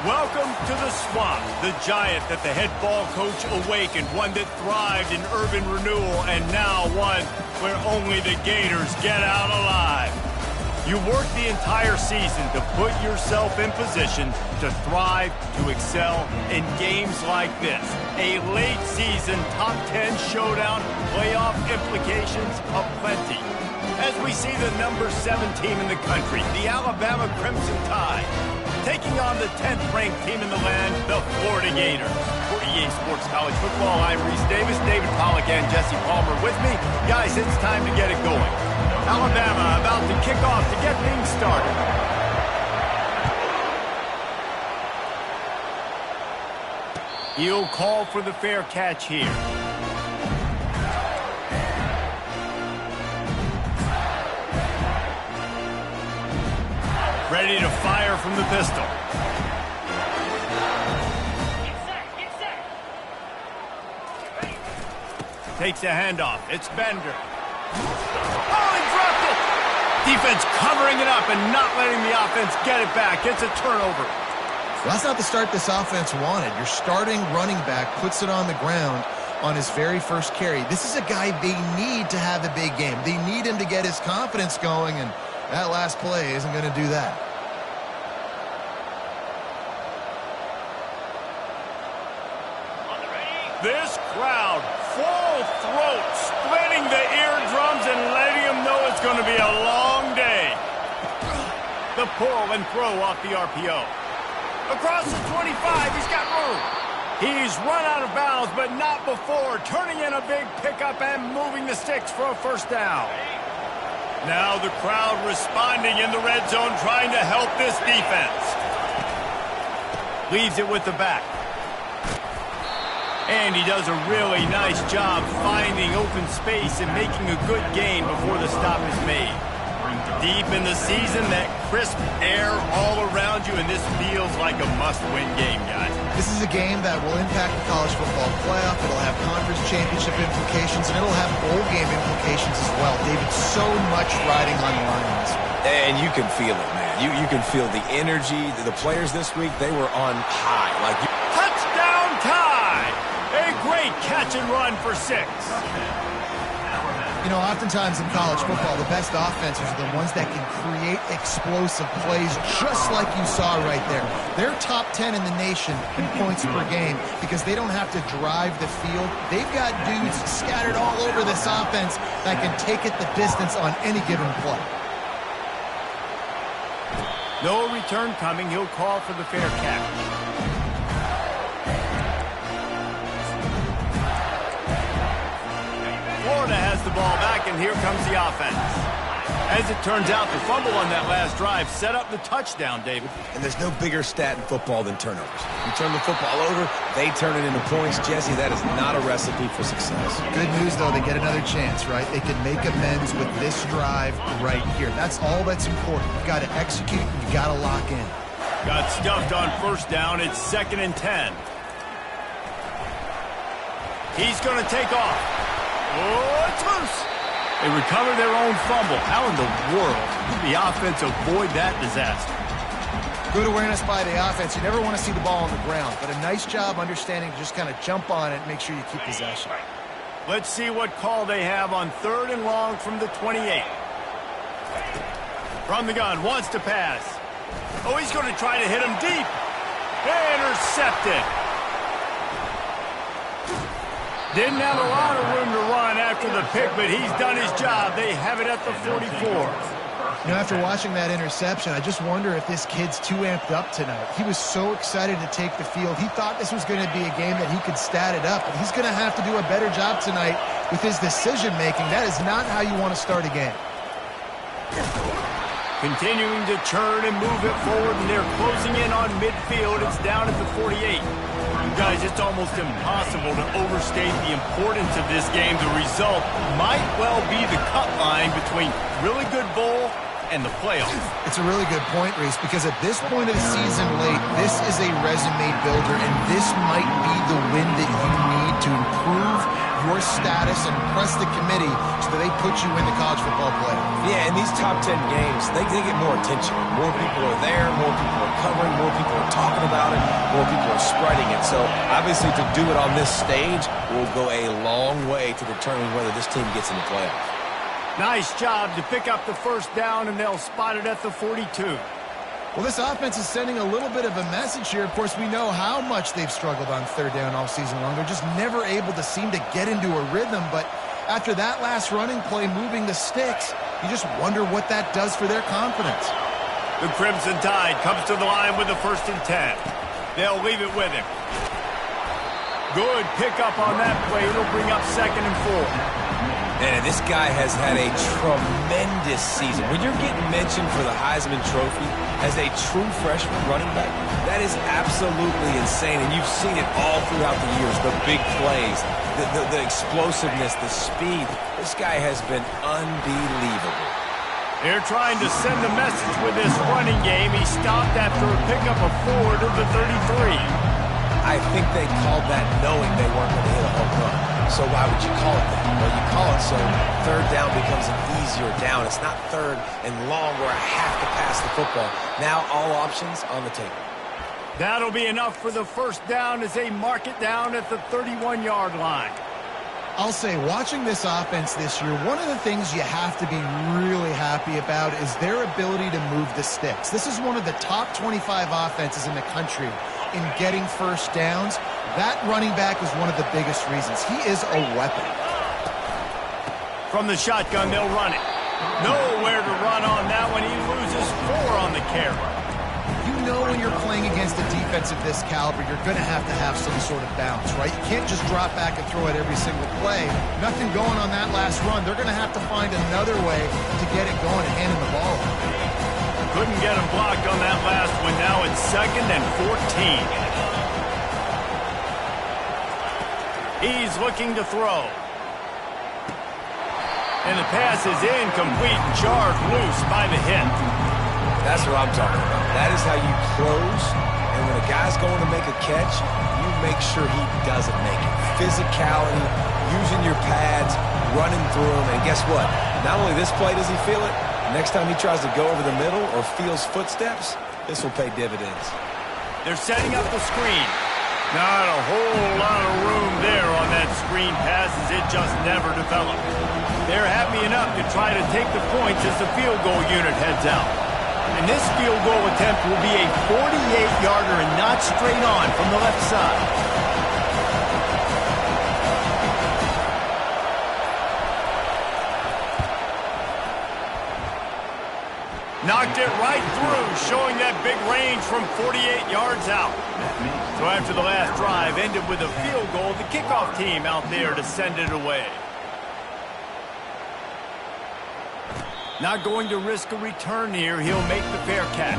Welcome to the swamp, the giant that the head ball coach awakened, one that thrived in urban renewal, and now one where only the Gators get out alive. You work the entire season to put yourself in position to thrive, to excel in games like this. A late season top 10 showdown, playoff implications aplenty. As we see the number 7 team in the country, the Alabama Crimson Tide, taking on the 10th ranked team in the land, the Florida Gators. For EA Sports College Football, I'm Reese Davis, David Pollack, and Jesse Palmer with me. Guys, it's time to get it going. Alabama about to kick off to get things started. He'll call for the fair catch here. Ready to fire from the pistol. Takes a handoff. It's Bender. Oh, he dropped it! Defense covering it up and not letting the offense get it back. It's a turnover. Well, that's not the start this offense wanted. Your starting running back puts it on the ground on his very first carry. This is a guy they need to have a big game. They need him to get his confidence going, and that last play isn't going to do that. This crowd, full throat, splitting the eardrums and letting them know it's going to be a long day. The pull and throw off the RPO. Across the 25, he's got room. He's run out of bounds, but not before turning in a big pickup and moving the sticks for a first down. Now the crowd responding in the red zone, trying to help this defense. Leaves it with the back. And he does a really nice job finding open space and making a good gain before the stop is made. Deep in the season, that crisp air all around you, and this feels like a must-win game, guys. This is a game that will impact the college football playoff. It'll have conference championship implications, and it'll have bowl game implications as well. David, so much riding on the line in this one. And you can feel it, man. You can feel the energy. The players this week, they were on high. Touchdown Tide! A great catch and run for 6. You know, oftentimes in college football, the best offenses are the ones that can create explosive plays, just like you saw right there. They're top 10 in the nation in points per game because they don't have to drive the field. They've got dudes scattered all over this offense that can take it the distance on any given play. No return coming. He'll call for the fair catch. Florida has the ball back, and here comes the offense. As it turns out, the fumble on that last drive set up the touchdown, David. And there's no bigger stat in football than turnovers. You turn the football over, they turn it into points. Jesse, that is not a recipe for success. Good news, though, they get another chance, right? They can make amends with this drive right here. That's all that's important. You've got to execute, and you've got to lock in. Got stuffed on first down. It's 2nd and 10. He's going to take off. Oh, it's loose. They recover their own fumble. How in the world did the offense avoid that disaster? Good awareness by the offense. You never want to see the ball on the ground, but a nice job understanding to just kind of jump on it and make sure you keep possession. Let's see what call they have on 3rd and long from the 28. From the gun, wants to pass. Oh, he's going to try to hit him deep. Intercepted. Didn't have a lot of room to run after the pick, but he's done his job. They have it at the 44. You know, after watching that interception, I just wonder if this kid's too amped up tonight. He was so excited to take the field. He thought this was going to be a game that he could stat it up, but he's going to have to do a better job tonight with his decision-making. That is not how you want to start a game. Continuing to churn and move it forward, and they're closing in on midfield. It's down at the 48. Guys, it's almost impossible to overstate the importance of this game. The result might well be the cut line between really good bowl and the playoffs. It's a really good point, Reese, because at this point of the season late, this is a resume builder, and this might be the win that you need to improve your status and impress the committee so that they put you in the college football playoff. Yeah, in these top 10 games, they get more attention. More people are there, more people are covering, more people are talking about it, more people are spreading it. So, obviously, to do it on this stage will go a long way to determine whether this team gets in the playoff. Nice job to pick up the first down, and they'll spot it at the 42. Well, this offense is sending a little bit of a message here. Of course, we know how much they've struggled on third down all season long. They're just never able to seem to get into a rhythm. But after that last running play, moving the sticks, you just wonder what that does for their confidence. The Crimson Tide comes to the line with the 1st and 10. They'll leave it with him. Good pickup on that play. It'll bring up 2nd and 4. And this guy has had a tremendous season. When you're getting mentioned for the Heisman Trophy as a true freshman running back, that is absolutely insane. And you've seen it all throughout the years, the big plays, the explosiveness, the speed. This guy has been unbelievable. They're trying to send a message with this running game. He stopped after a pickup of 4 to the 33. I think they called that knowing they weren't going to hit a home run. So why would you call it that? Well, you call it so third down becomes an easier down. It's not third and long where I have to pass the football. Now all options on the table. That'll be enough for the first down as they mark it down at the 31-yard line. I'll say, watching this offense this year, one of the things you have to be really happy about is their ability to move the sticks. This is one of the top 25 offenses in the country in getting first downs. That running back is one of the biggest reasons. He is a weapon. From the shotgun, they'll run it. Nowhere to run on that one. He loses 4 on the carry. You know when you're playing against a defense of this caliber, you're going to have some sort of balance, right? You can't just drop back and throw it every single play. Nothing going on that last run. They're going to have to find another way to get it going and handing the ball. Couldn't get him blocked on that last one. Now it's 2nd and 14. He's looking to throw. And the pass is incomplete and charged loose by the hit. That's what I'm talking about. That is how you close. And when a guy's going to make a catch, you make sure he doesn't make it. Physicality, using your pads, running through them. And guess what? Not only this play does he feel it, next time he tries to go over the middle or feels footsteps, this will pay dividends. They're setting up the screen. Not a whole lot of room there on that screen pass as it just never developed. They're happy enough to try to take the points as the field goal unit heads out. And this field goal attempt will be a 48-yarder and not straight on from the left side. Knocked it right through, showing that big range from 48 yards out. So after the last drive ended with a field goal, the kickoff team out there to send it away. Not going to risk a return here. He'll make the fair catch.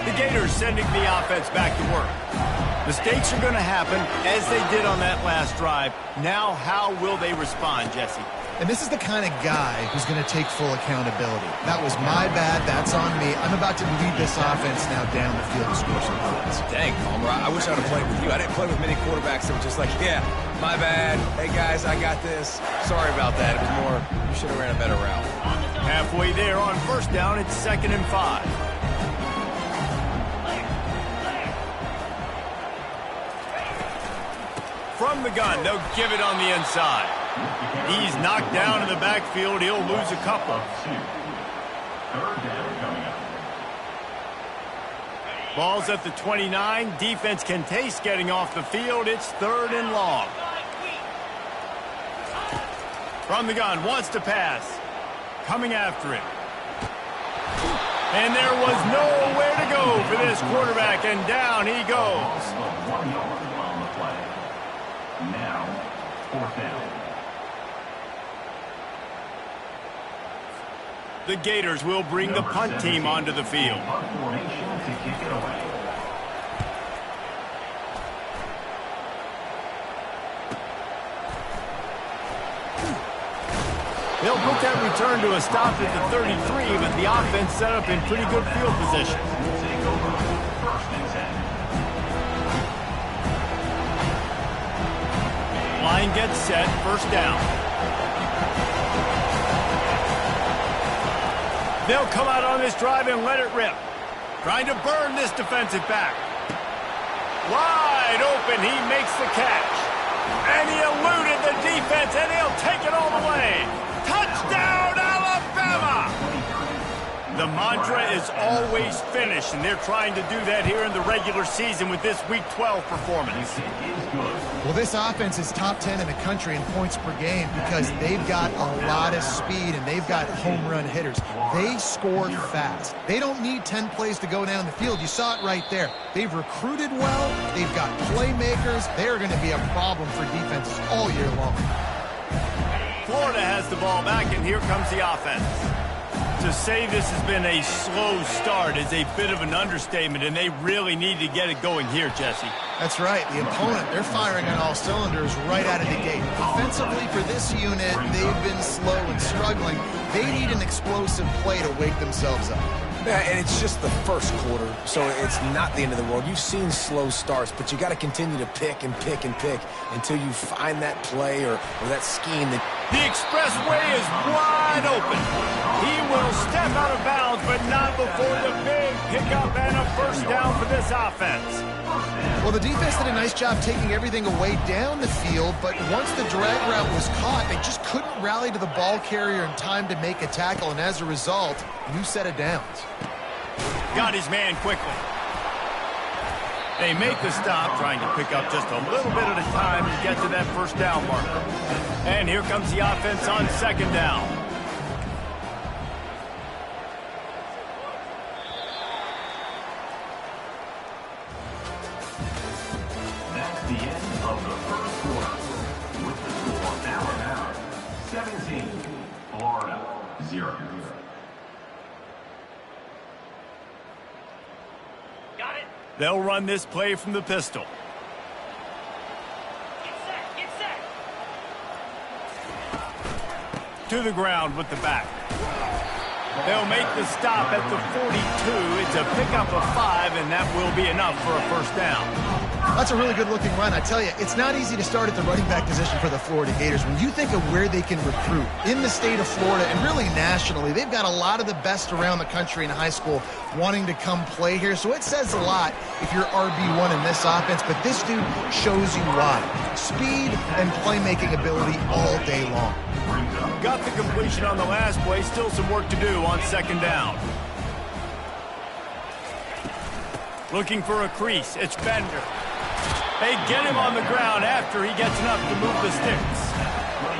The Gators sending the offense back to work. Mistakes are going to happen, as they did on that last drive. Now, how will they respond, Jesse? And this is the kind of guy who's going to take full accountability. That was my bad. That's on me. I'm about to lead this offense now down the field to score some points. Dang, Palmer, I wish I would have played with you. I didn't play with many quarterbacks that were just like, yeah, my bad. Hey, guys, I got this. Sorry about that. It was more, you should have ran a better route. Halfway there on first down, it's 2nd and 5. From the gun, they'll give it on the inside. He's knocked down in the backfield. He'll lose a couple. Ball's at the 29. Defense can taste getting off the field. It's 3rd and long. From the gun, wants to pass. Coming after it. And there was nowhere to go for this quarterback, and down he goes. Now, 4th down. The Gators will bring the punt team onto the field. They'll put that return to a stop at the 33, but the offense set up in pretty good field position. gets set, first down. They'll come out on this drive and let it rip. Trying to burn this defensive back. Wide open, he makes the catch. And he eluded the defense, and he'll take it all the way. Touchdown, Alabama! The mantra is always finish, and they're trying to do that here in the regular season with this Week 12 performance. Well, this offense is top 10 in the country in points per game because they've got a lot of speed and they've got home run hitters. They score fast. They don't need 10 plays to go down the field. You saw it right there. They've recruited well. They've got playmakers. They're going to be a problem for defenses all year long. Florida has the ball back, and here comes the offense. To say this has been a slow start is a bit of an understatement, and they really need to get it going here, Jesse. That's right. The opponent, they're firing on all cylinders right out of the gate. Offensively for this unit, they've been slow and struggling. They need an explosive play to wake themselves up. Yeah, and it's just the first quarter, so it's not the end of the world. You've seen slow starts, but you got to continue to pick and pick and pick until you find that play or that scheme. The expressway is wide open. He will step out of bounds, but not before the big pickup and a first down for this offense. Well, the defense did a nice job taking everything away down the field, but once the drag route was caught, they just couldn't rally to the ball carrier in time to make a tackle, and as a result, new set of downs. Got his man quickly. They make the stop, trying to pick up just a little bit at a time to get to that first down marker. And here comes the offense on second down. That's the end of the first quarter. With the score Alabama 17, Florida 0. They'll run this play from the pistol. Get set. To the ground with the back. They'll make the stop at the 42. It's a pickup of 5, and that will be enough for a first down. That's a really good-looking run. I tell you, it's not easy to start at the running back position for the Florida Gators. When you think of where they can recruit in the state of Florida and really nationally, they've got a lot of the best around the country in high school wanting to come play here. So it says a lot if you're RB1 in this offense, but this dude shows you why. Speed and playmaking ability all day long. Got the completion on the last play. Still some work to do on second down. Looking for a crease. It's Bender. They get him on the ground after he gets enough to move the sticks.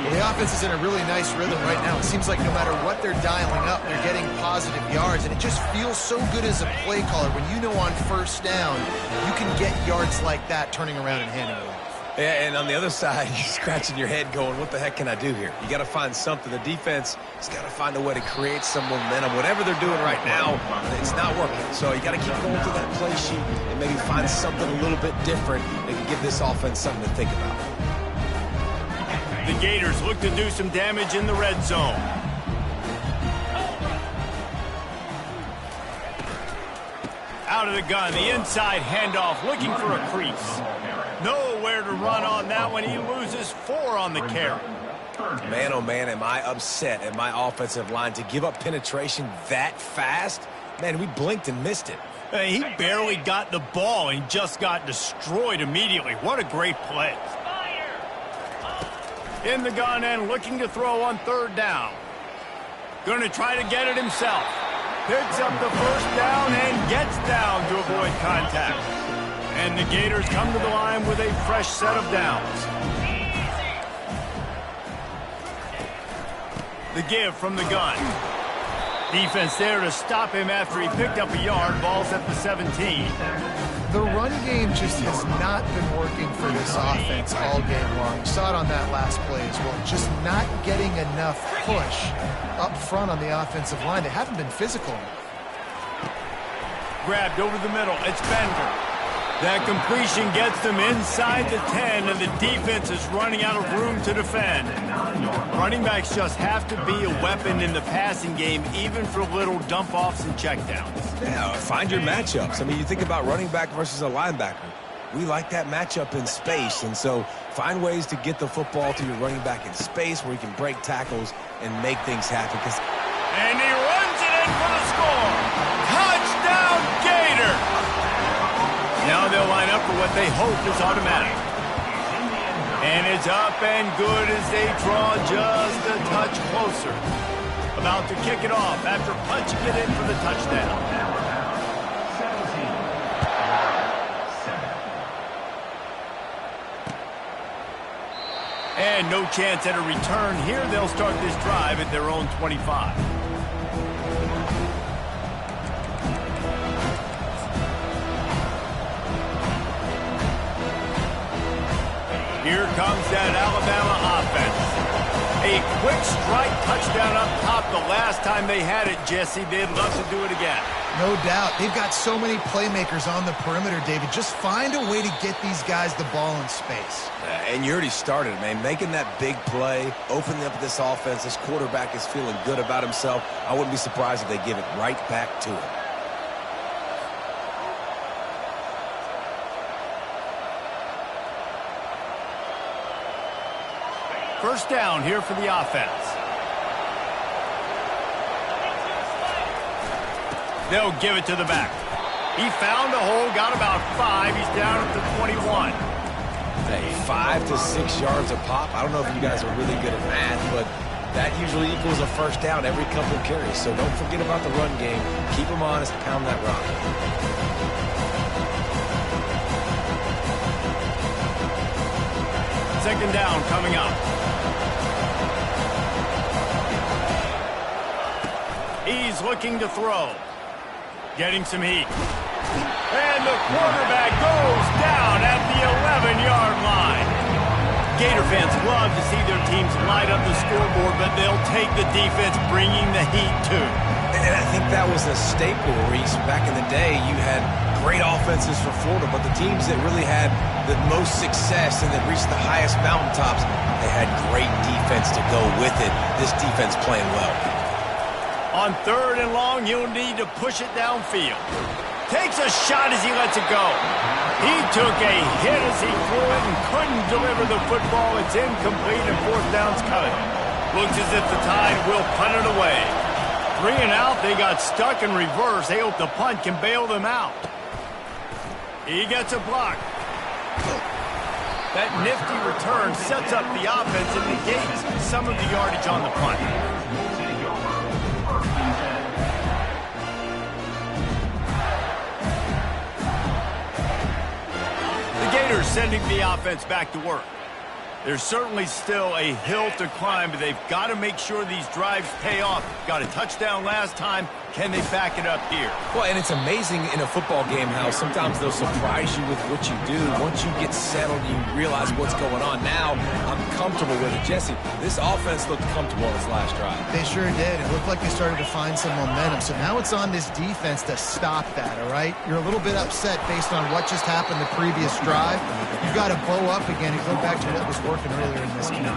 Well, the offense is in a really nice rhythm right now. It seems like no matter what they're dialing up, they're getting positive yards, and it just feels so good as a play caller when you know on first down you can get yards like that turning around and handing it off. Yeah, and on the other side, you're scratching your head going, what the heck can I do here? You got to find something. The defense has got to find a way to create some momentum. Whatever they're doing right now, it's not working. So you got to keep going through that play sheet and maybe find something a little bit different that can give this offense something to think about. The Gators look to do some damage in the red zone. Out of the gun, the inside handoff, looking for a crease. Nowhere to run on that one. He loses 4 on the carry. Man, oh man, am I upset at my offensive line to give up penetration that fast? Man, we blinked and missed it. He barely got the ball and just got destroyed immediately. What a great play. In the gun and looking to throw on third down. Going to try to get it himself. Picks up the first down and gets down to avoid contact. And the Gators come to the line with a fresh set of downs. The give from the gun. Defense there to stop him after he picked up a yard. Ball's at the 17. The run game just has not been working for this offense all game long. You saw it on that last play as well. Just not getting enough push up front on the offensive line. They haven't been physical. Grabbed over the middle. It's Bender. That completion gets them inside the 10, and the defense is running out of room to defend. Running backs just have to be a weapon in the passing game, even for little dump-offs and checkdowns. Yeah, find your matchups. I mean, you think about running back versus a linebacker. we like that matchup in space. And so find ways to get the football to your running back in space where he can break tackles and make things happen. And he runs it in for the score. Touchdown, Gator! Now they'll line up for what they hope is automatic. And it's up and good as they draw just a touch closer. About to kick it off after punching it in for the touchdown. And no chance at a return here. They'll start this drive at their own 25. Here comes that Alabama offense. A quick strike touchdown up top the last time they had it, Jesse. They'd love to do it again. No doubt. They've got so many playmakers on the perimeter, David. Just find a way to get these guys the ball in space. And you already started, man. Making that big play, opening up this offense. This quarterback is feeling good about himself. I wouldn't be surprised if they give it right back to him. First down here for the offense. They'll give it to the back. He found a hole, got about 5. He's down at the 21. Hey, 5 to 6 yards a pop. I don't know if you guys are really good at math, but that usually equals a first down every couple of carries. So don't forget about the run game. Keep them honest, pound that rock. Second down coming up. He's looking to throw. Getting some heat. And the quarterback goes down at the 11-yard line. Gator fans love to see their teams light up the scoreboard, but they'll take the defense bringing the heat too. And I think that was a staple, Reese. Back in the day, you had great offenses for Florida, but the teams that really had the most success and that reached the highest mountaintops, they had great defense to go with it. This defense playing well. On third and long, you'll need to push it downfield. Takes a shot as he lets it go. He took a hit as he threw it and couldn't deliver the football. It's incomplete and fourth down's coming. Looks as if the Tide will punt it away. 3 and out, they got stuck in reverse. They hope the punt can bail them out. He gets a block. That nifty return sets up the offense and negates some of the yardage on the punt. Gators sending the offense back to work. There's certainly still a hill to climb, but they've got to make sure these drives pay off. Got a touchdown last time. Can they back it up here? Well, and it's amazing in a football game how sometimes they'll surprise you with what you do. Once you get settled, you realize what's going on. Now, I'm comfortable with it. Jesse, this offense looked comfortable on its last drive. They sure did. It looked like they started to find some momentum. So now it's on this defense to stop that, all right? You're a little bit upset based on what just happened the previous drive. You've got to bow up again and go back to what was working earlier in this game.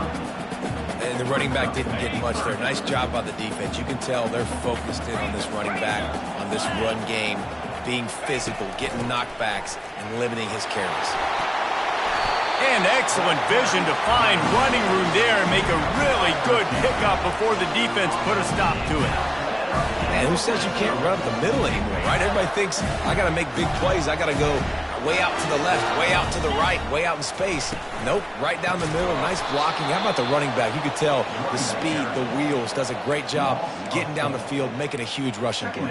And the running back didn't get much there. Nice job by the defense. You can tell they're focused in on this running back, on this run game, being physical, getting knockbacks, and limiting his carries. And excellent vision to find running room there and make a really good pickup before the defense put a stop to it. Man, who says you can't run up the middle anymore, right? Everybody thinks, I got to make big plays. I got to go way out to the left, way out to the right, way out in space. Nope, right down the middle, nice blocking. How about the running back? You could tell the speed, the wheels, does a great job getting down the field, making a huge rushing play.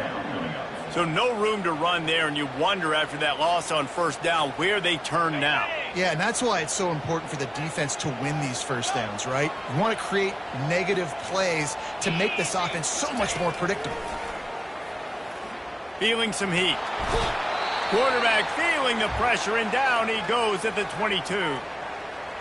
So no room to run there, and you wonder after that loss on first down where they turn now. Yeah, and that's why it's so important for the defense to win these first downs, right? You want to create negative plays to make this offense so much more predictable. Feeling some heat. Quarterback feeling the pressure, and down he goes at the 22.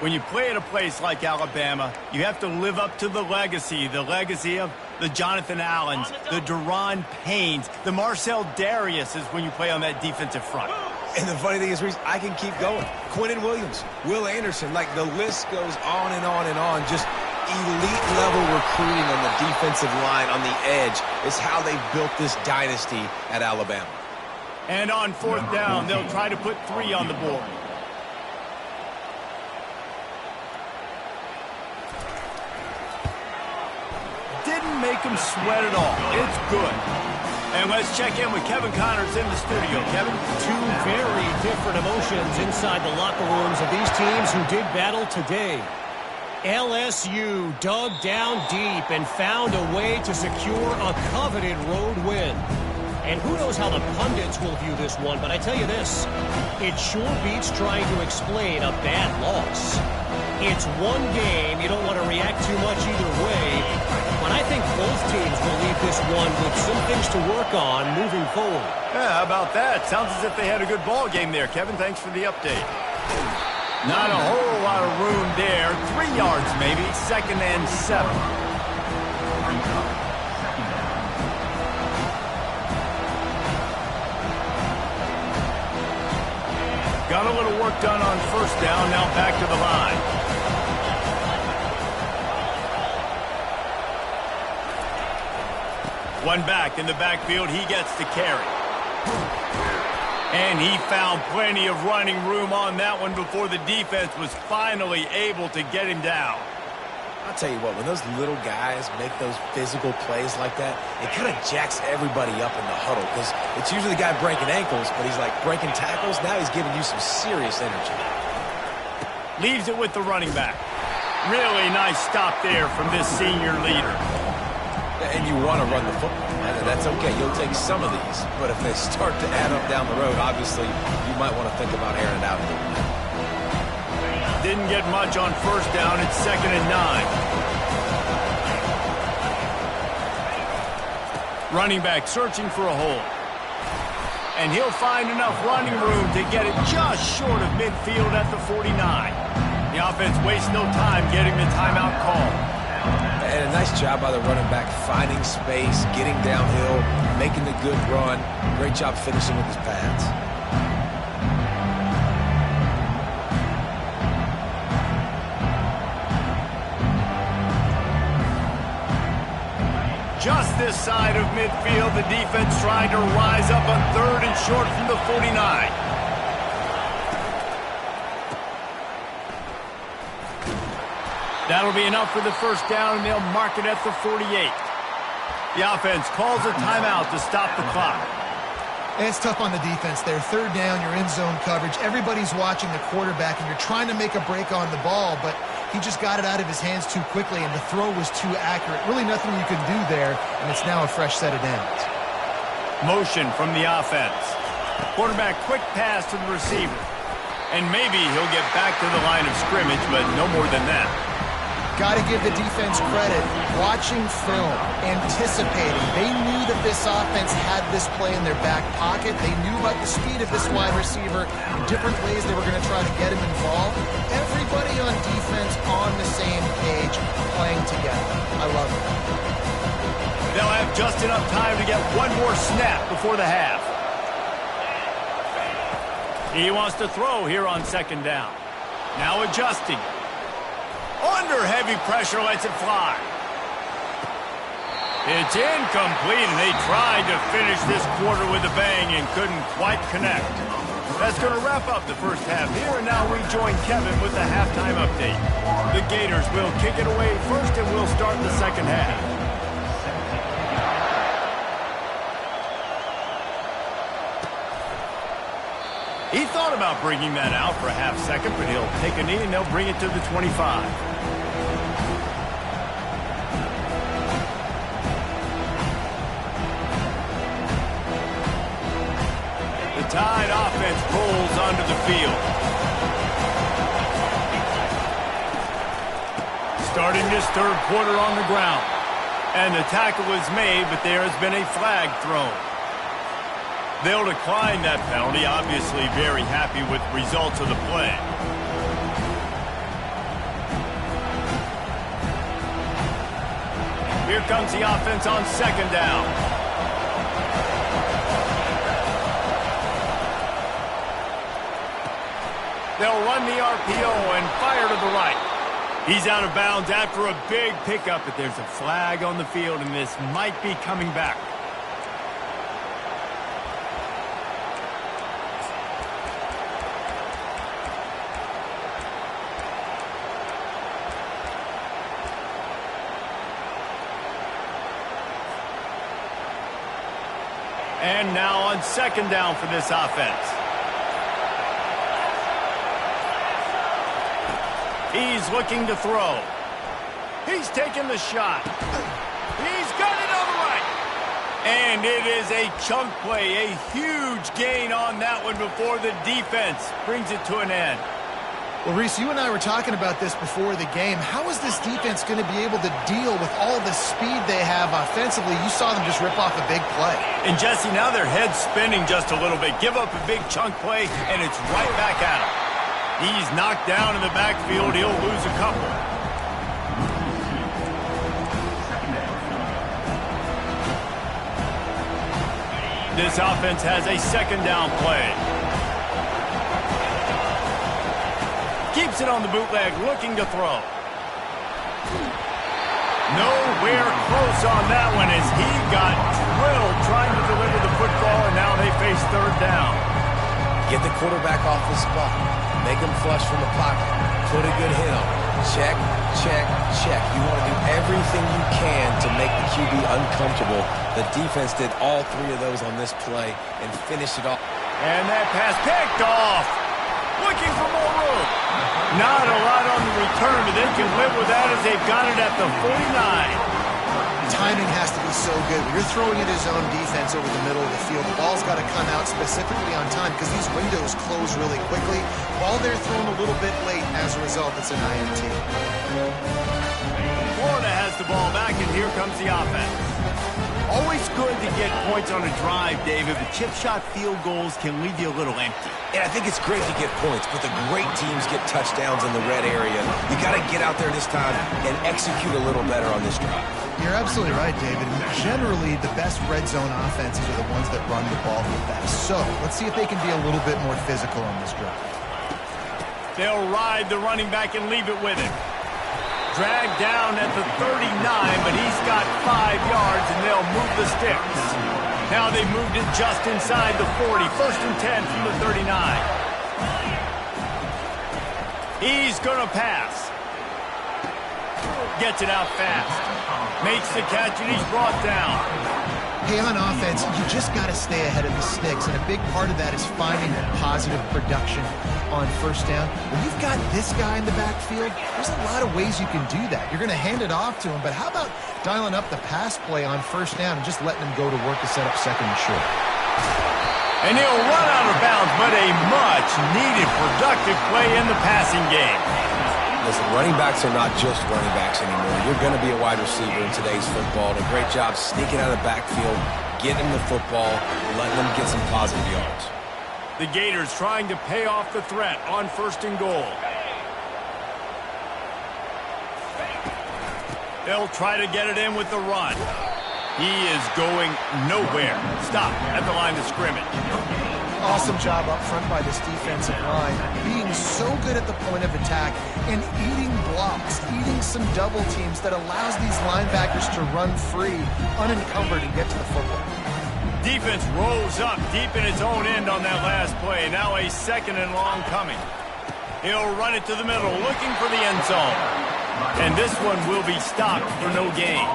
When you play at a place like Alabama, you have to live up to the legacy of the Jonathan Allens, the Deron Paynes, the Marcel Dariuses when you play on that defensive front. And the funny thing is, Reese, I can keep going. Quentin Williams, Will Anderson, like the list goes on and on and on. Just elite level recruiting on the defensive line, on the edge, is how they built this dynasty at Alabama. And on fourth down, they'll try to put 3 on the board. doesn't make him sweat at all. It's good. And let's check in with Kevin Connors in the studio. Kevin? Two very different emotions inside the locker rooms of these teams who did battle today. LSU dug down deep and found a way to secure a coveted road win. And who knows how the pundits will view this one, but I tell you this, it sure beats trying to explain a bad loss. It's one game, you don't want to react too much either way, but I think both teams will leave this one with some things to work on moving forward. Yeah, how about that? Sounds as if they had a good ball game there, Kevin. Thanks for the update. Not a whole lot of room there. 3 yards maybe, 2nd and 7. Got a little work done on 1st down, now back to the line. One back in the backfield, he gets the carry. And he found plenty of running room on that one before the defense was finally able to get him down. I'll tell you what, when those little guys make those physical plays like that, it kind of jacks everybody up in the huddle because it's usually the guy breaking ankles, but he's like breaking tackles. Now he's giving you some serious energy. Leaves it with the running back. Really nice stop there from this senior leader. And you want to run the football. That's okay. You'll take some of these. But if they start to add up down the road, obviously, you might want to think about airing it out a little bit. Didn't get much on 1st down. It's 2nd and 9. Running back searching for a hole. And he'll find enough running room to get it just short of midfield at the 49. The offense wastes no time getting the timeout call. And a nice job by the running back, finding space, getting downhill, making a good run. Great job finishing with his pads. Just this side of midfield, the defense trying to rise up on 3rd and short from the 49. That'll be enough for the 1st down, and they'll mark it at the 48. The offense calls a timeout to stop the clock. It's tough on the defense there. 3rd down, you're in zone coverage. Everybody's watching the quarterback, and you're trying to make a break on the ball, but he just got it out of his hands too quickly, and the throw was too accurate. Really nothing you can do there, and it's now a fresh set of downs. Motion from the offense. Quarterback quick pass to the receiver. And maybe he'll get back to the line of scrimmage, but no more than that. Got to give the defense credit. Watching film, anticipating. They knew that this offense had this play in their back pocket. They knew about the speed of this wide receiver, different ways they were going to try to get him involved. Everybody on defense on the same page, playing together. I love it. They'll have just enough time to get one more snap before the half. He wants to throw here on 2nd down. Now adjusting. Under heavy pressure, lets it fly. It's incomplete, and they tried to finish this quarter with a bang and couldn't quite connect. That's going to wrap up the 1st half here, and now we join Kevin with the halftime update. The Gators will kick it away first, and we'll start the 2nd half. He thought about bringing that out for a half second, but he'll take a knee and they'll bring it to the 25. The Tide offense rolls onto the field. Starting this 3rd quarter on the ground. And the tackle is made, but there has been a flag thrown. They'll decline that penalty, obviously very happy with the results of the play. Here comes the offense on 2nd down. They'll run the RPO and fire to the right. He's out of bounds after a big pickup, but there's a flag on the field, and this might be coming back. And now on second down for this offense. He's looking to throw. He's taking the shot. He's got it on the right. And it is a chunk play, a huge gain on that one before the defense brings it to an end. Well, Reese, you and I were talking about this before the game. How is this defense going to be able to deal with all the speed they have offensively? You saw them just rip off a big play. And, Jesse, now their head's spinning just a little bit. Give up a big chunk play, and it's right back at him. He's knocked down in the backfield. He'll lose a couple. This offense has a second down play. Keeps it on the bootleg, looking to throw. Nowhere close on that one as he got drilled trying to deliver the football, and now they face third down. Get the quarterback off the spot. Make him flush from the pocket. Put a good hit on him. Check, check, check. You want to do everything you can to make the QB uncomfortable. The defense did all three of those on this play and finished it off. And that pass picked off. Looking for more room. Not a lot on the return, but they can live with that as they've got it at the 49. Timing has to be so good. When you're throwing at his own defense over the middle of the field, the ball's got to come out specifically on time because these windows close really quickly. Ball they're thrown a little bit late. As a result, it's an INT. Florida has the ball back, and here comes the offense. Always good to get points on a drive, David, but chip shot field goals can leave you a little empty. And I think it's great to get points, but the great teams get touchdowns in the red area. You got to get out there this time and execute a little better on this drive. You're absolutely right, David. Generally, the best red zone offenses are the ones that run the ball the best. So let's see if they can be a little bit more physical on this drive. They'll ride the running back and leave it with him. Dragged down at the 39, but he's got 5 yards, and they'll move the sticks. Now they've moved it just inside the 40. First and 10 from the 39. He's going to pass. Gets it out fast. Makes the catch, and he's brought down. Hey, on offense, you just got to stay ahead of the sticks, and a big part of that is finding positive production on first down. When you've got this guy in the backfield, there's a lot of ways you can do that. You're going to hand it off to him, but how about dialing up the pass play on first down and just letting him go to work to set up second and short? And he'll run out of bounds, but a much-needed productive play in the passing game. Listen, running backs are not just running backs anymore. You're going to be a wide receiver in today's football. And a great job sneaking out of the backfield, getting him the football, letting them get some positive yards. The Gators trying to pay off the threat on first and goal. They'll try to get it in with the run. He is going nowhere. Stop at the line of scrimmage. Awesome job up front by this defensive line, being so good at the point of attack and eating blocks, eating some double teams that allows these linebackers to run free, unencumbered, and get to the football. Defense rolls up deep in its own end on that last play. Now a second and long coming. He'll run it to the middle, looking for the end zone. And this one will be stopped for no gain.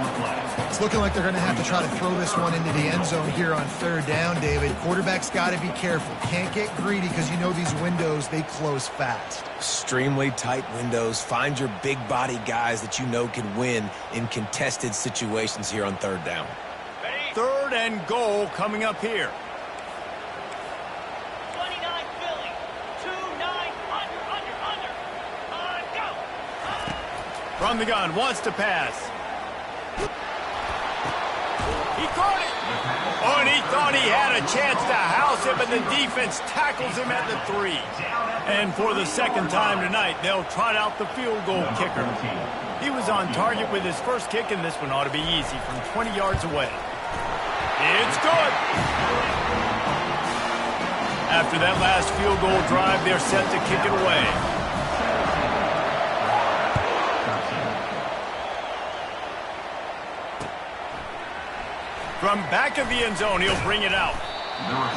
It's looking like they're going to have to try to throw this one into the end zone here on third down, David. Quarterback's got to be careful. Can't get greedy because you know these windows, they close fast. Extremely tight windows. Find your big body guys that you know can win in contested situations here on third down. Third and goal coming up here. 29 Philly. 2-9 under. Go. From the gun, wants to pass. He caught it. Oh, and he thought he had a chance to house it, but the defense tackles him at the 3. And for the second time tonight, they'll trot out the field goal kicker. He was on target with his first kick, and this one ought to be easy from 20 yards away. It's good. After that last field goal drive, they're set to kick it away. From back of the end zone, he'll bring it out.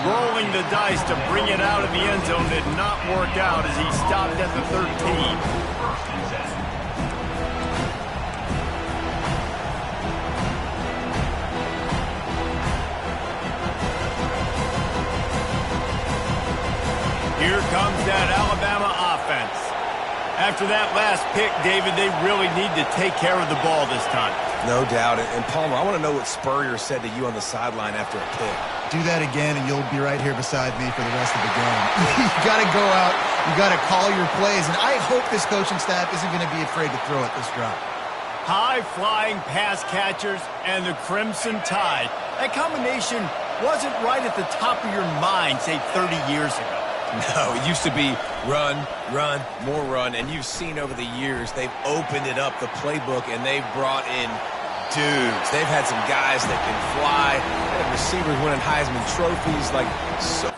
Rolling the dice to bring it out of the end zone did not work out as he stopped at the 13. Here comes that Alabama offense. After that last pick, David, they really need to take care of the ball this time. No doubt. And Palmer, I want to know what Spurrier said to you on the sideline after a pick. Do that again, and you'll be right here beside me for the rest of the game. You got to go out. You got to call your plays. And I hope this coaching staff isn't going to be afraid to throw at this drive. High-flying pass catchers and the Crimson Tide. That combination wasn't right at the top of your mind, say, 30 years ago. No, it used to be run, run, more run, and you've seen over the years they've opened it up, the playbook, and they've brought in dudes. They've had some guys that can fly, they had receivers winning Heisman trophies, like so.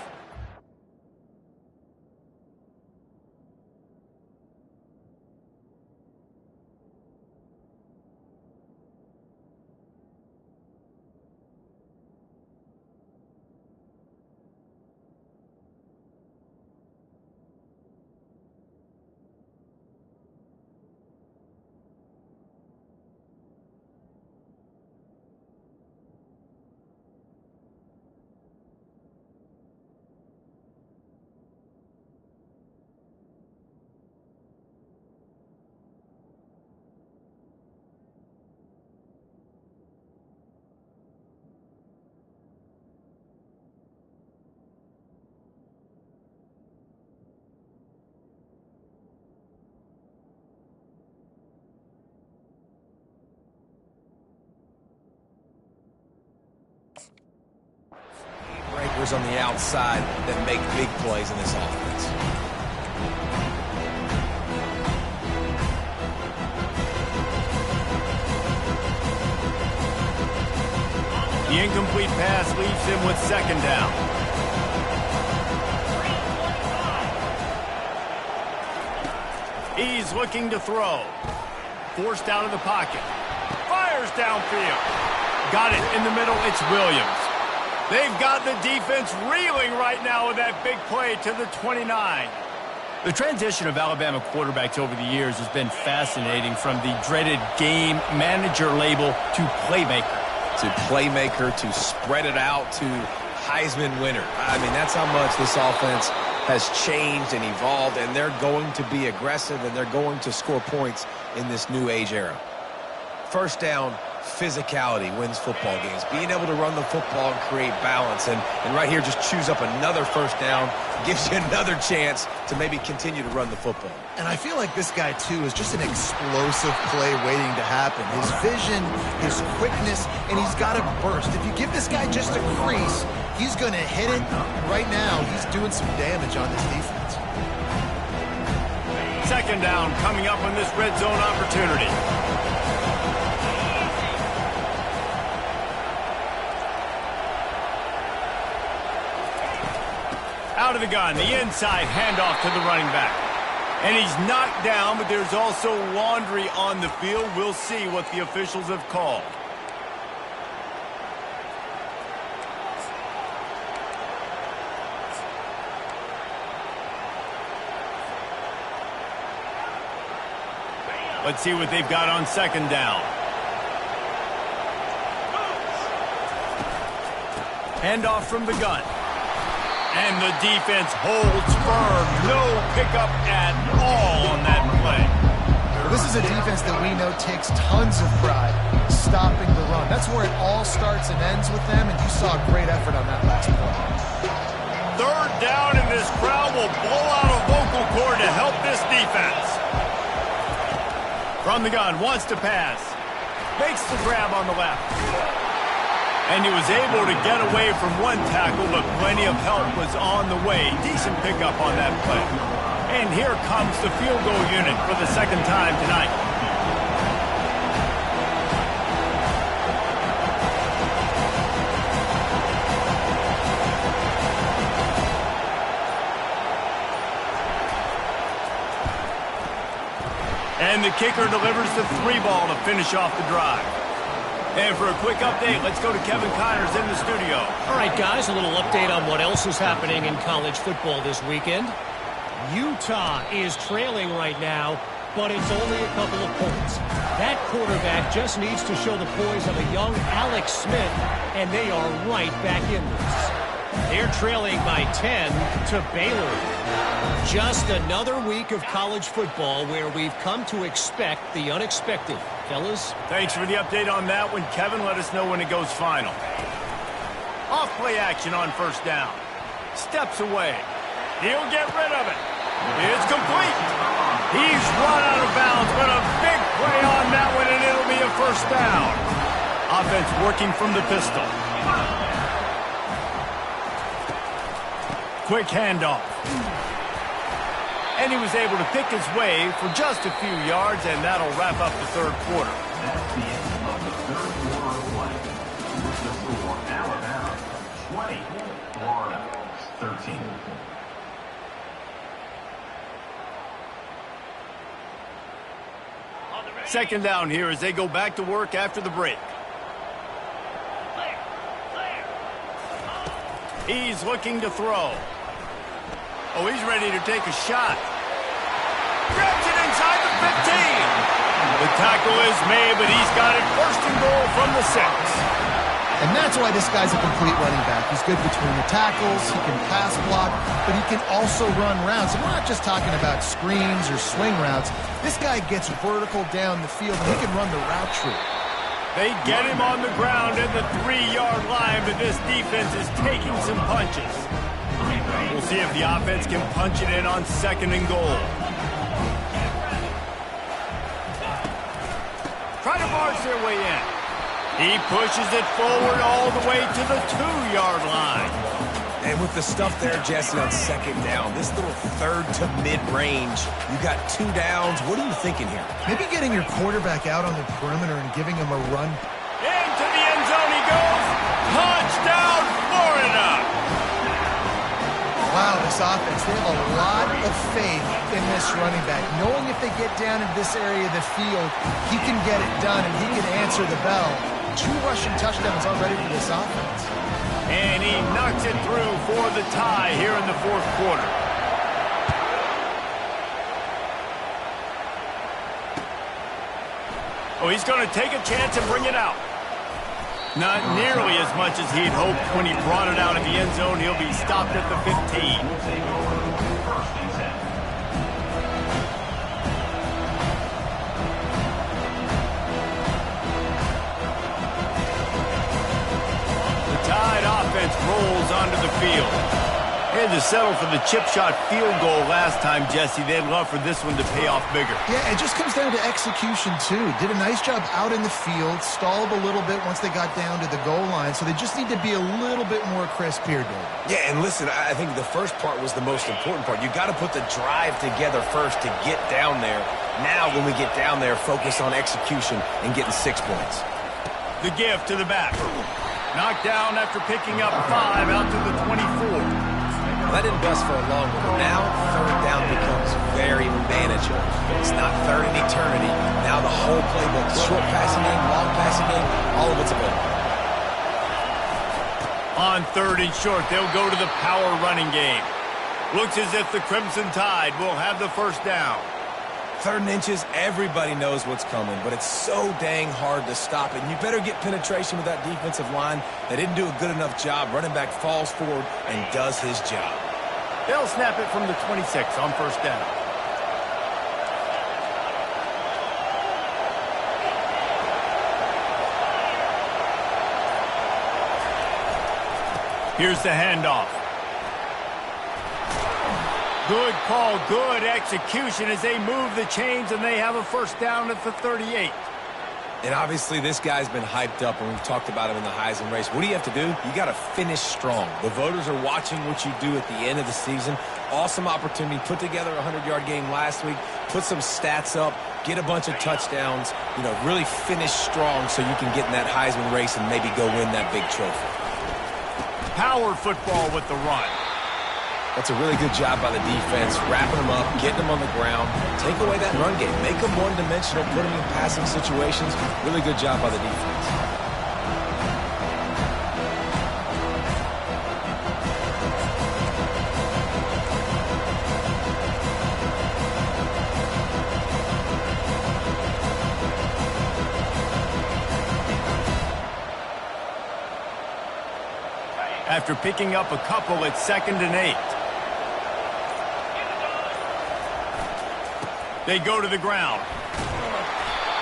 Breakers on the outside that make big plays in this offense. The incomplete pass leaves him with second down. He's looking to throw. Forced out of the pocket. Fires downfield. Got it in the middle. It's Williams. They've got the defense reeling right now with that big play to the 29. The transition of Alabama quarterbacks over the years has been fascinating, from the dreaded game manager label to playmaker. To playmaker, to spread it out, to Heisman winner. I mean, that's how much this offense has changed and evolved, and they're going to be aggressive, and they're going to score points in this new age era. First down, physicality wins football games. Being able to run the football and create balance. And right here, just choose up another first down. Gives you another chance to maybe continue to run the football. And I feel like this guy, too, is just an explosive play waiting to happen. His vision, his quickness, and he's got a burst. If you give this guy just a crease, he's going to hit it. Right now, he's doing some damage on this defense. Second down coming up on this red zone opportunity. Out of the gun, the inside handoff to the running back. And he's knocked down, but there's also laundry on the field. We'll see what the officials have called. Let's see what they've got on second down. Handoff from the gun. And the defense holds firm. No pickup at all on that play. Well, this is a defense that we know takes tons of pride stopping the run. That's where it all starts and ends with them, and you saw a great effort on that last play. Third down, and this crowd will blow out a vocal cord to help this defense. From the gun, wants to pass. Makes the grab on the left. And he was able to get away from one tackle, but plenty of help was on the way. Decent pickup on that play. And here comes the field goal unit for the second time tonight. And the kicker delivers the 3-ball to finish off the drive. And for a quick update, let's go to Kevin Connors in the studio. All right, guys, a little update on what else is happening in college football this weekend. Utah is trailing right now, but it's only a couple of points. That quarterback just needs to show the poise of a young Alex Smith, and they are right back in this. They're trailing by 10 to Baylor. Just another week of college football where we've come to expect the unexpected. Fellas? Thanks for the update on that one, Kevin. Let us know when it goes final. Off play action on first down. Steps away. He'll get rid of it. It's complete. He's run out of bounds, but a big play on that one, and it'll be a first down. Offense working from the pistol. Quick handoff. And he was able to pick his way for just a few yards, and that'll wrap up the third quarter. That's the end of the third quarter of play. With the score, Alabama 20, Florida 13. Second down here as they go back to work after the break. He's looking to throw. Oh, he's ready to take a shot. Grabs it inside the 15. The tackle is made, but he's got it first and goal from the 6. And that's why this guy's a complete running back. He's good between the tackles, he can pass block, but he can also run routes. And we're not just talking about screens or swing routes. This guy gets vertical down the field, and he can run the route tree. They get him on the ground at the 3-yard line, but this defense is taking some punches. We'll see if the offense can punch it in on second and goal. Try to barge their way in. He pushes it forward all the way to the 2-yard line. And with the stuff there, Jesse, on second down, this little third to mid-range, you got 2 downs. What are you thinking here? Maybe getting your quarterback out on the perimeter and giving him a run. Into the end zone he goes. Touchdown, Florida! Wow, this offense, they have a lot of faith in this running back. Knowing if they get down in this area of the field, he can get it done and he can answer the bell. 2 rushing touchdowns already for this offense. And he knocks it through for the tie here in the fourth quarter. Oh, he's going to take a chance and bring it out. Not nearly as much as he'd hoped when he brought it out of the end zone. He'll be stopped at the 15. Will take over first and 10. Tide offense rolls onto the field. They had to settle for the chip shot field goal last time, Jesse. They'd love for this one to pay off bigger. Yeah, it just comes down to execution, too. Did a nice job out in the field, stalled a little bit once they got down to the goal line, so they just need to be a little bit more crisp here, Dave. Yeah, and listen, I think the first part was the most important part. You got to put the drive together first to get down there. Now, when we get down there, focus on execution and getting 6 points. The give to the back. Knocked down after picking up 5 out to the 24. That didn't bust for a long one, but now third down becomes very manageable. It's not third in eternity. Now the whole playbook, short passing game, long passing game, all of it's available. On third and short, they'll go to the power running game. Looks as if the Crimson Tide will have the first down. 3rd and inches, everybody knows what's coming, but it's so dang hard to stop it. And you better get penetration with that defensive line. They didn't do a good enough job. Running back falls forward and does his job. They'll snap it from the 26 on first down. Here's the handoff. Good call, good execution as they move the chains, and they have a first down at the 38. And obviously this guy's been hyped up, and we've talked about him in the Heisman race. What do you have to do? You got to finish strong. The voters are watching what you do at the end of the season. Awesome opportunity. Put together a 100-yard game last week. Put some stats up. Get a bunch of touchdowns. You know, really finish strong so you can get in that Heisman race and maybe go win that big trophy. Power football with the run. That's a really good job by the defense, wrapping them up, getting them on the ground. Take away that run game. Make them one-dimensional, put them in passing situations. Really good job by the defense. after picking up a couple at 2nd and 8. They go to the ground.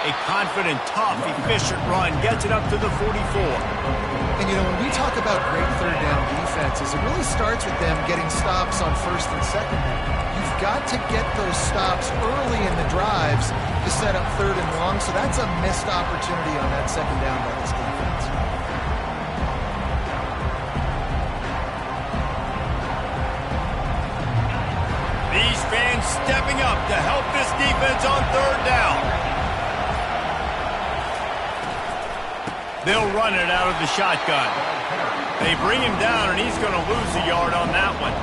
A confident, tough, efficient run gets it up to the 44. And, you know, when we talk about great third down defenses, it really starts with them getting stops on 1st and 2nd down. You've got to get those stops early in the drives to set up 3rd and long, so that's a missed opportunity on that 2nd down by this defense. These fans stepping up to help this defense on 3rd down. They'll run it out of the shotgun. They bring him down, and he's going to lose a yard on that one.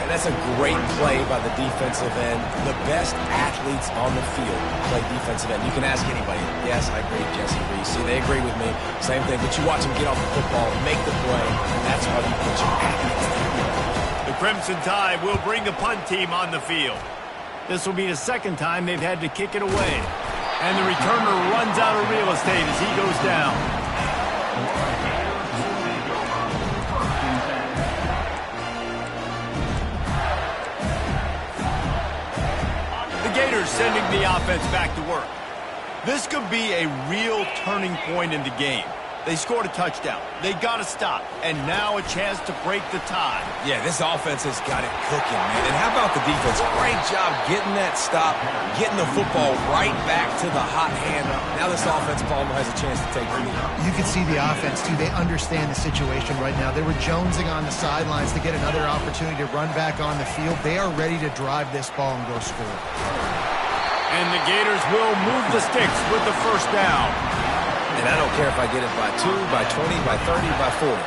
And that's a great play by the defensive end. The best athletes on the field play defensive end. You can ask anybody. Yes, I agree, Jesse Reese. See, they agree with me. Same thing. But you watch them get off the football, make the play. That's how you put your athletes there. The Crimson Tide will bring the punt team on the field. This will be the 2nd time they've had to kick it away. And the returner runs out of real estate as he goes down. The Gators sending the offense back to work. This could be a real turning point in the game. They scored a touchdown. They got to stop. And now a chance to break the tie. Yeah, this offense has got it cooking, man. And how about the defense? Great job getting that stop, getting the football right back to the hot hand. Now this offense, Palmer, has a chance to take the lead. You can see the offense, too. They understand the situation right now. They were jonesing on the sidelines to get another opportunity to run back on the field. They are ready to drive this ball and go score. And the Gators will move the sticks with the 1st down. And I don't care if I get it by 2, by 20, by 30, by 40.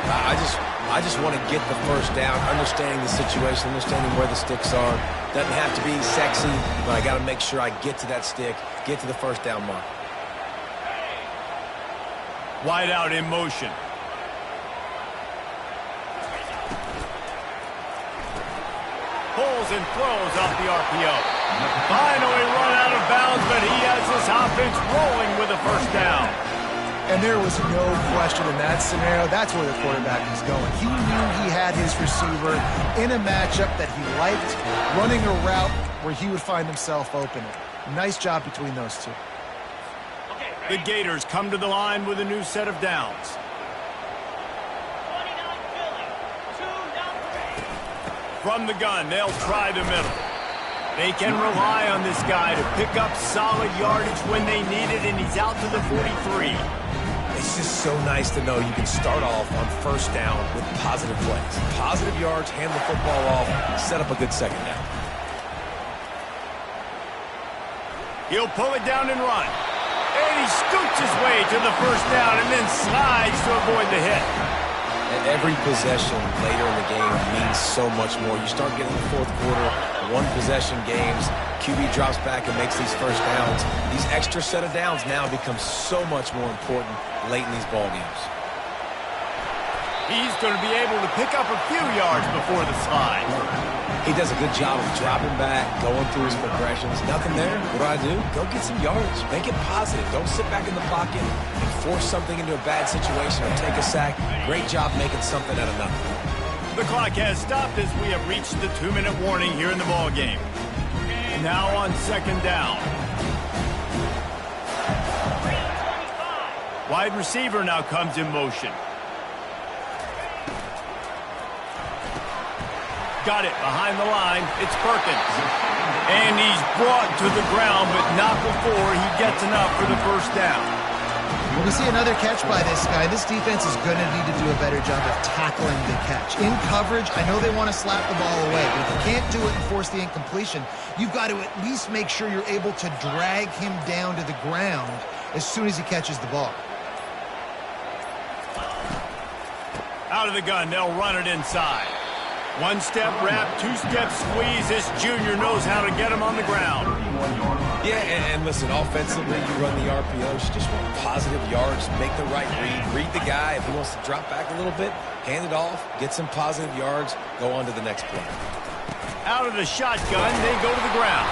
I just want to get the 1st down, understanding the situation, understanding where the sticks are. Doesn't have to be sexy, but I got to make sure I get to that stick, get to the 1st down mark. Wide out in motion. Pulls and throws off the RPO. Finally run out of bounds, but he has this offense rolling with a 1st down. And there was no question in that scenario. That's where the quarterback was going. He knew he had his receiver in a matchup that he liked, running a route where he would find himself open. Nice job between those two. The Gators come to the line with a new set of downs. 29 Philly, 2 From the gun, they'll try the middle. They can rely on this guy to pick up solid yardage when they need it, and he's out to the 43. It's just so nice to know you can start off on 1st down with positive plays. Positive yards, hand the football off, set up a good 2nd down. He'll pull it down and run. And he scoots his way to the 1st down and then slides to avoid the hit. And every possession later in the game means so much more. You start getting the 4th quarter, 1-possession games, QB drops back and makes these 1st downs. These extra set of downs now become so much more important late in these ball games. He's going to be able to pick up a few yards before the slide. He does a good job of dropping back, going through his progressions. Nothing there. What do? Go get some yards. Make it positive. Don't sit back in the pocket and force something into a bad situation or take a sack. Great job making something out of nothing. The clock has stopped as we have reached the 2-minute warning here in the ball game. Now on 2nd down. Wide receiver now comes in motion. Got it behind the line. It's Perkins. And he's brought to the ground, but not before he gets enough for the 1st down. When we see another catch by this guy, this defense is going to need to do a better job of tackling the catch. In coverage, I know they want to slap the ball away, but if you can't do it and force the incompletion, you've got to at least make sure you're able to drag him down to the ground as soon as he catches the ball. Out of the gun, they'll run it inside. 1-step wrap, 2-step squeeze. This junior knows how to get him on the ground. Yeah, and listen, offensively, you run the RPOs. You just want positive yards, make the right read the guy. If he wants to drop back a little bit, hand it off, get some positive yards, go on to the next play. Out of the shotgun, they go to the ground.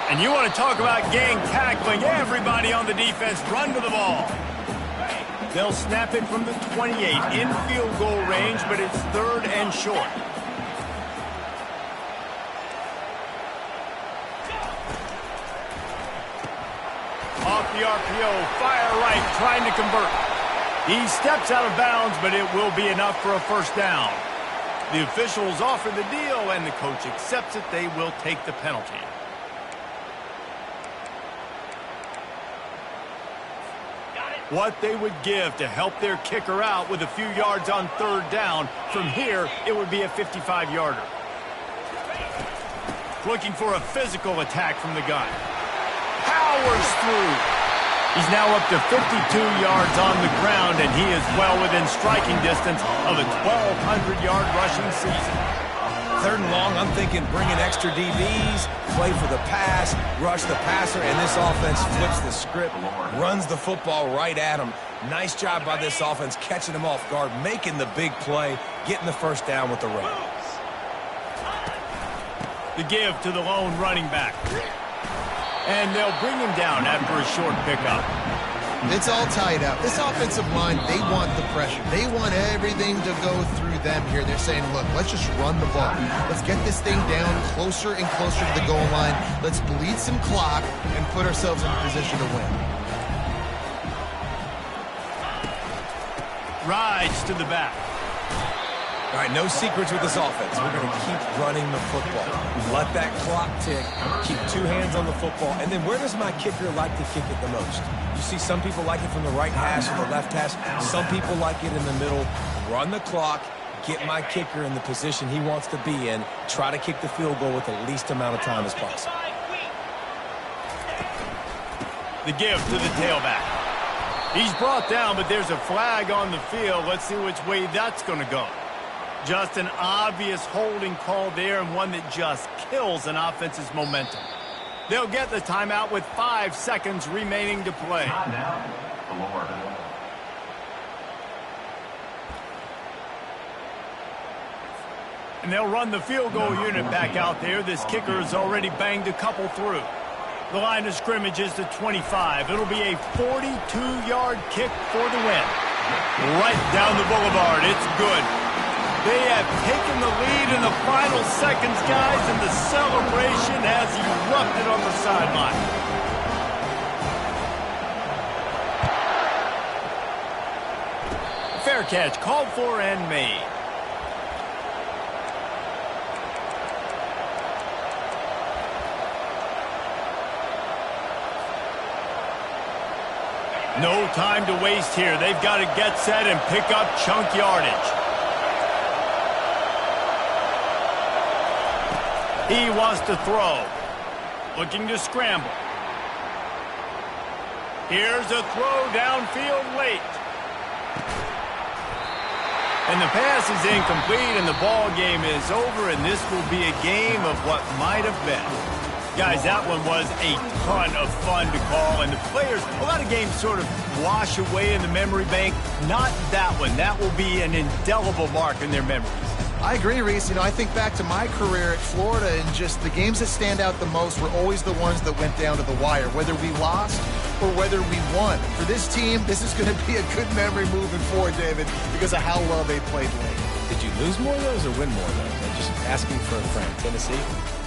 And you want to talk about gang tackling. Everybody on the defense run to the ball. They'll snap it from the 28 in field goal range, but it's 3rd and short. Off the RPO, fire right, trying to convert. He steps out of bounds, but it will be enough for a first down. The officials offer the deal, and the coach accepts it. They will take the penalty. What they would give to help their kicker out with a few yards on 3rd down. From here, it would be a 55-yarder. Looking for a physical attack from the gun. Powers through. He's now up to 52 yards on the ground, and he is well within striking distance of a 1,200-yard rushing season. 3rd and long, I'm thinking bring in extra DBs, play for the pass, rush the passer, and this offense flips the script, runs the football right at him. Nice job by this offense catching him off guard, making the big play, getting the first down with the run. The give to the lone running back. And they'll bring him down after a short pickup. It's all tied up. This offensive line, they want the pressure. They want everything to go through them here. They're saying, look, let's just run the ball. Let's get this thing down closer and closer to the goal line. Let's bleed some clock and put ourselves in a position to win. Rides to the back. All right, no secrets with this offense. We're going to keep running the football. Let that clock tick, keep 2 hands on the football, and then where does my kicker like to kick it the most? You see some people like it from the right hash or the left hash. Some people like it in the middle. Run the clock, get my kicker in the position he wants to be in, try to kick the field goal with the least amount of time as possible. The give to the tailback. He's brought down, but there's a flag on the field. Let's see which way that's going to go. Just an obvious holding call there, and one that just kills an offense's momentum. They'll get the timeout with 5 seconds remaining to play. And they'll run the field goal unit back out there. This kicker has already banged a couple through. The line of scrimmage is the 25. It'll be a 42-yard kick for the win. Right down the boulevard. It's good. They have taken the lead in the final seconds, guys, and the celebration has erupted on the sideline. Fair catch, called for and made. No time to waste here. They've got to get set and pick up chunk yardage. He wants to throw. Looking to scramble. Here's a throw downfield late. And the pass is incomplete, and the ball game is over, and this will be a game of what might have been. Guys, that one was a ton of fun to call, and the players, a lot of games sort of wash away in the memory bank. Not that one. That will be an indelible mark in their memories. I agree, Reese. You know, I think back to my career at Florida, and just the games that stand out the most were always the ones that went down to the wire, whether we lost or whether we won. For this team, this is going to be a good memory moving forward, David, because of how well they played late. Did you lose more of those or win more of those? I'm just asking for a friend. Tennessee?